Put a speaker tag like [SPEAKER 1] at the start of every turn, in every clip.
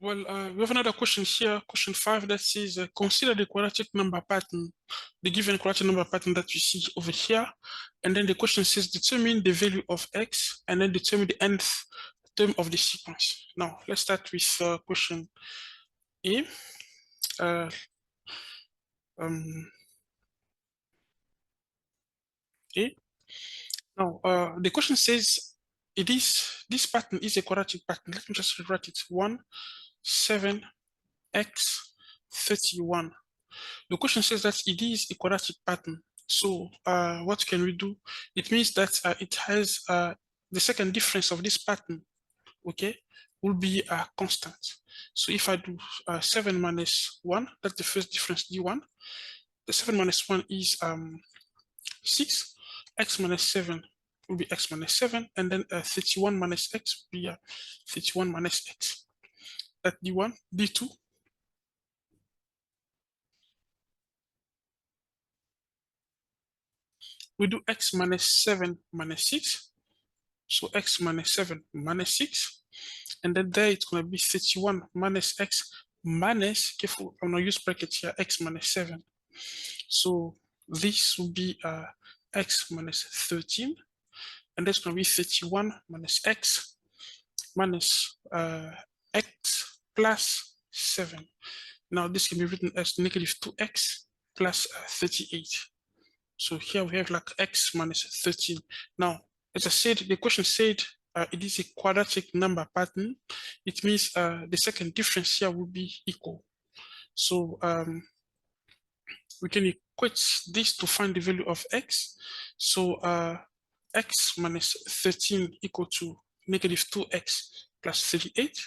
[SPEAKER 1] Well, we have another question here, question 5, that says, consider the quadratic number pattern, the given quadratic number pattern that you see over here. And then the question says, determine the value of x, and then determine the nth term of the sequence. Now, let's start with question A. A. Now, the question says, this pattern is a quadratic pattern. Let me just rewrite it. 1, 7, x, 31. The question says that it is a quadratic pattern. So what can we do? It means that it has the second difference of this pattern, okay, will be a constant. So if I do 7 minus 1, that's the first difference, d1. The 7 minus 1 is 6. X minus 7 will be x minus 7. And then 31 minus x will be 31 minus x. That d1, d2. We do x minus 7 minus 6. So x minus 7 minus 6. And then there it's going to be 31 minus x minus, careful, I'm going to use brackets here, x minus 7. So this will be x minus 13. And that's going to be 31 minus x minus x plus 7. Now this can be written as negative 2x plus 38. So here we have like x minus 13. Now, as I said, the question said it is a quadratic number pattern. It means the second difference here will be equal. So we can equate this to find the value of x. So x minus 13 equal to negative 2x plus 38.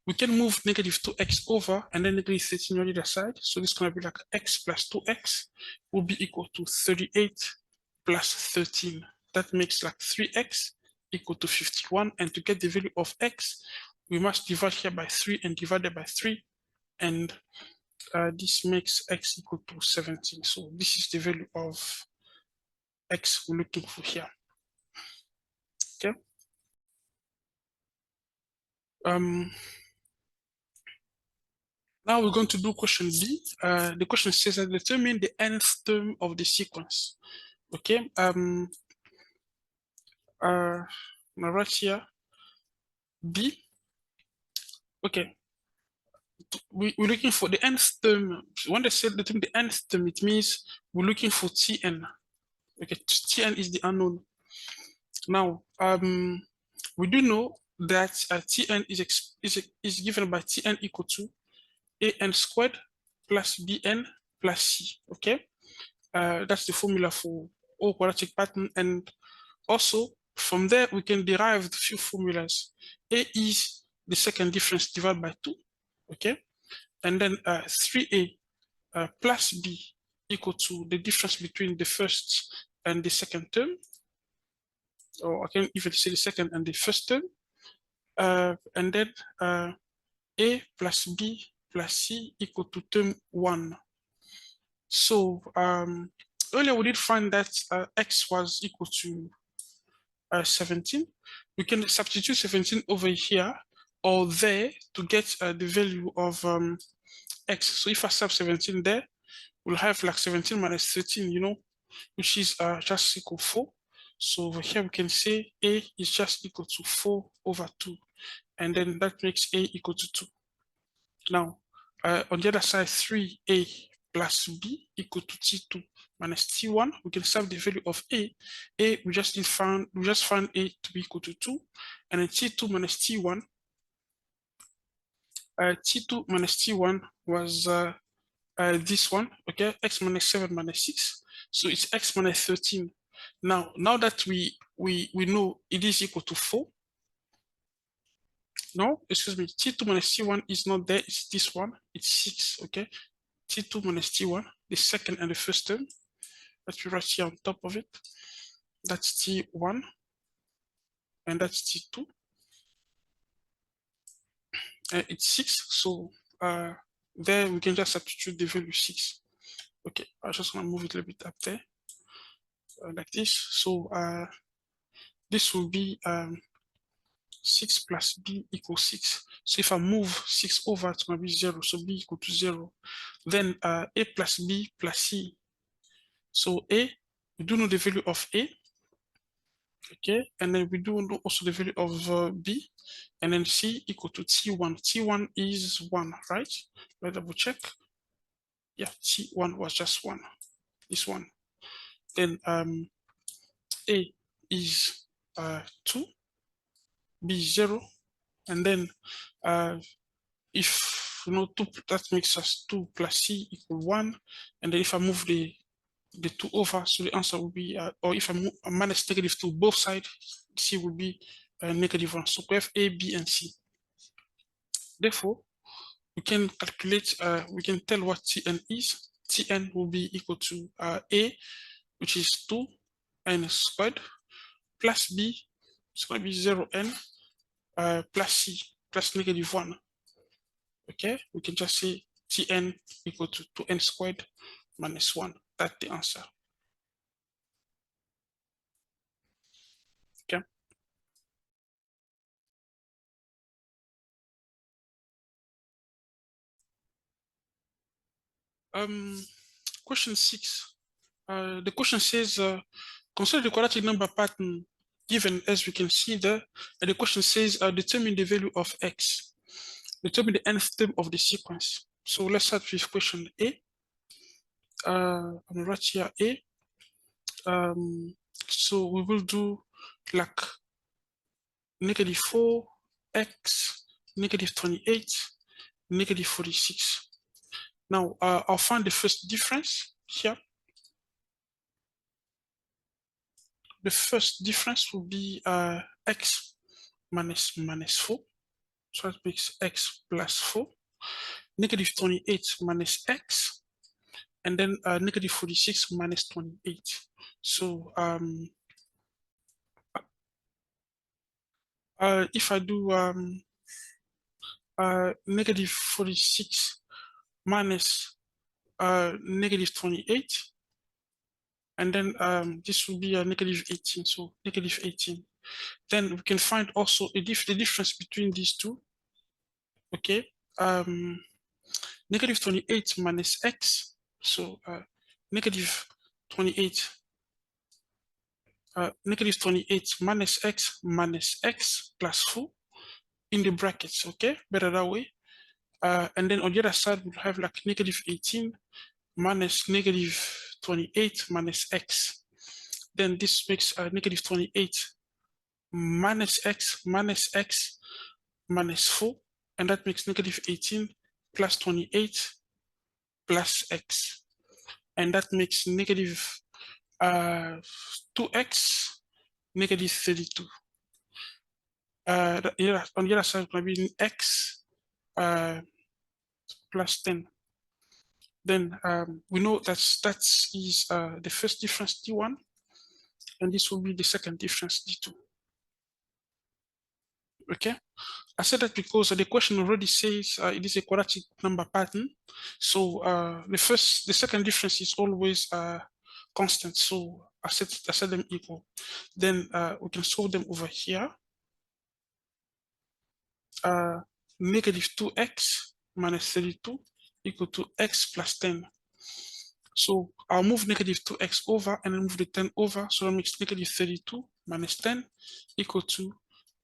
[SPEAKER 1] We can move negative 2x over and then negative 13 on the other side. So this is going to be like x plus 2x will be equal to 38 plus 13. That makes like 3x equal to 51. And to get the value of x, we must divide here by 3 and divide it by 3. And this makes x equal to 17. So this is the value of x we're looking for here. Okay. Now we're going to do question B. The question says that determine the nth term of the sequence. Okay. Right here, B. Okay. We're looking for the nth term. When they say determine the nth term, it means we're looking for Tn. Okay, Tn is the unknown. Now, we do know that Tn is given by Tn equal to an squared plus bn plus c. Okay, that's the formula for all quadratic pattern, and also from there we can derive the few formulas. A is the second difference divided by 2. Okay, and then 3a plus b equal to the difference between the first and the second term, or I can even say the second and the first term, and then a plus b plus c equal to term 1. So earlier we did find that x was equal to 17. We can substitute 17 over here or there to get the value of x. So if I sub 17 there, we'll have like 17 minus 13, you know, which is just equal 4. So over here we can say a is just equal to 4 over 2. And then that makes a equal to 2. Now, on the other side, 3a plus b equal to t2 minus t1. We can sub the value of a. We just found a to be equal to 2, and then t2 minus t1. T2 minus t1 was this one. Okay, x minus 7 minus 6. So it's x minus 13. Now that we know it is equal to 4. No, excuse me, T2 minus T1 is not there, it's this one, it's 6, okay? T2 minus T1, the second and the first term, that we write here on top of it. That's T1, and that's T2. It's 6, so there we can just substitute the value 6. Okay, I just want to move it a little bit up there, like this. So this will be 6 plus b equals 6. So if I move 6 over, it's going to be 0. So b equal to 0. Then a plus b plus c. So a, we do know the value of a. Okay, and then we do know also the value of b. And then c equal to t1. T1 is 1, right? Let's double check. Yeah, t1 was just 1. This one. Then a is 2, b is 0, and then if you know 2, that makes us 2 plus c equal 1, and then if I move the 2 over, so the answer will be or if I move minus negative 2 both sides, c will be negative 1. So we have a, b, and c. Therefore, we can calculate, we can tell what Tn is. Tn will be equal to a, which is 2n squared, plus b, it's going to be 0n, plus c, plus negative 1. Okay, we can just say Tn equal to 2n squared minus 1. That's the answer. Okay. Question 6. The question says, consider the quadratic number pattern given as we can see there. And the question says, determine the value of x. Determine the nth term of the sequence. So let's start with question A. I'm gonna write here A. So we will do like negative 4x, negative 28, negative 46. Now I'll find the first difference here. The first difference will be x minus 4. So that makes x plus 4. Negative 28 minus x. And then negative 46 minus 28. So if I do negative 46 minus negative 28, and then this will be a negative 18, so negative 18. Then we can find also the difference between these two. Okay, negative 28 minus x, so negative 28 negative 28 minus x plus 4 in the brackets. Okay, better that way. And then on the other side, we'll have like negative 18 minus negative 28 minus x. Then this makes negative 28 minus x minus 4. And that makes negative 18 plus 28 plus x. And that makes negative 2x negative 32. On the other side, it's going to be x plus 10. Then we know that is the first difference, D1, and this will be the second difference, D2. Okay, I said that because the question already says it is a quadratic number pattern. So the second difference is always constant. So I set them equal. Then we can solve them over here. Negative 2x minus 32 equal to x plus 10. So I'll move negative 2x over and then move the 10 over. So that makes negative 32 minus 10 equal to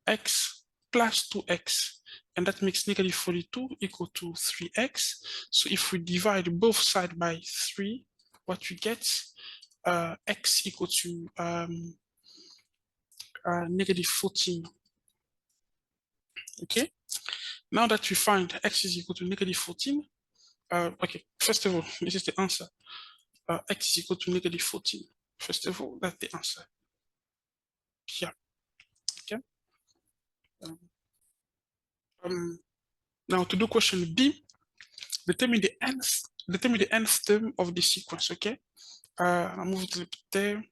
[SPEAKER 1] x plus 2x. And that makes negative 42 equal to 3x. So if we divide both sides by 3, what we get, x equal to negative 14. Okay, now that we find x is equal to negative 14, okay, first of all, this is the answer. X is equal to negative 14. First of all, that's the answer. Yeah. Okay. Now to do question B, determine the nth term of the sequence. Okay. I'll move it a little bit there.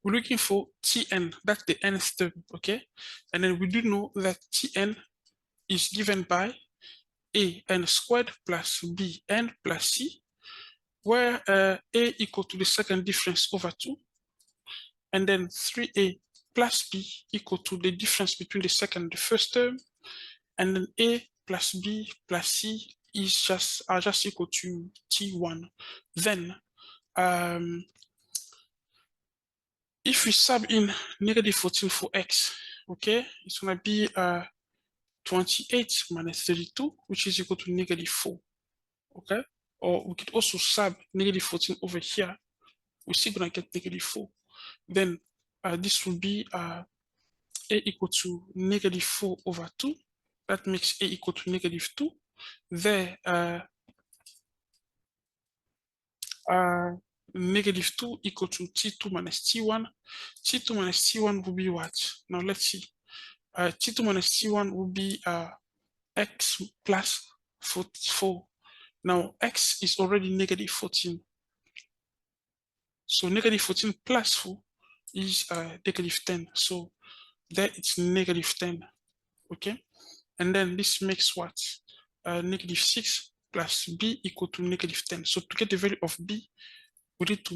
[SPEAKER 1] We're looking for Tn, that's the nth term, okay? And then we do know that Tn is given by an squared plus bn plus c, where a equal to the second difference over 2, and then 3a plus b equal to the difference between the second and the first term, and then a plus b plus c is just equal to t1. Then if we sub in -14 for x, okay, it's gonna be 28 minus 32, which is equal to -4, okay? Or we could also sub -14 over here. We're still gonna get -4. Then this will be a equal to -4 over 2. That makes a equal to -2. There, -2 equal to t2 minus t1. T2 minus t1 will be what? Now let's see. T2 minus t1 will be x plus 44. Now x is already -14. So -14 plus 4 is -10. So there it's -10. Okay. And then this makes what? -6 plus b equal to -10. So to get the value of b, we need to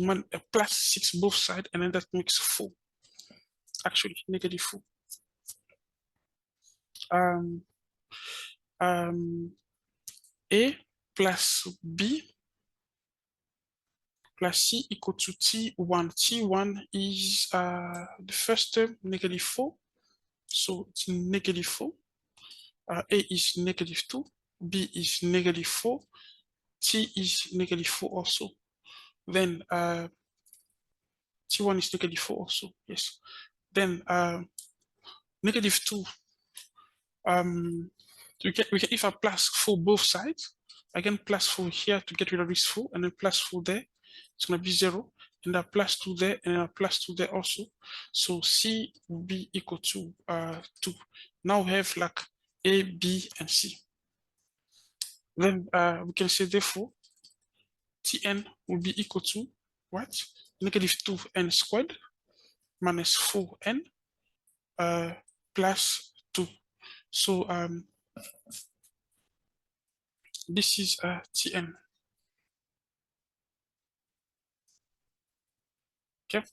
[SPEAKER 1] plus 6 both sides, and then that makes 4. Actually, -4. A plus b plus c equal to t1. T1 is the first term, -4. So it's -4. A is -2. B is -4. T is -4 also. Then T1 is -4 also. Yes. Then -2. We can if I plus 4 both sides, I can plus 4 here to get rid of this 4, and then plus 4 there. It's gonna be 0, and I plus 2 there, and I plus 2 there also. So C will be equal to 2. Now we have like A, B, and C. Then we can say therefore Tn will be equal to what? -2n squared minus 4n plus 2. So this is Tn. Okay.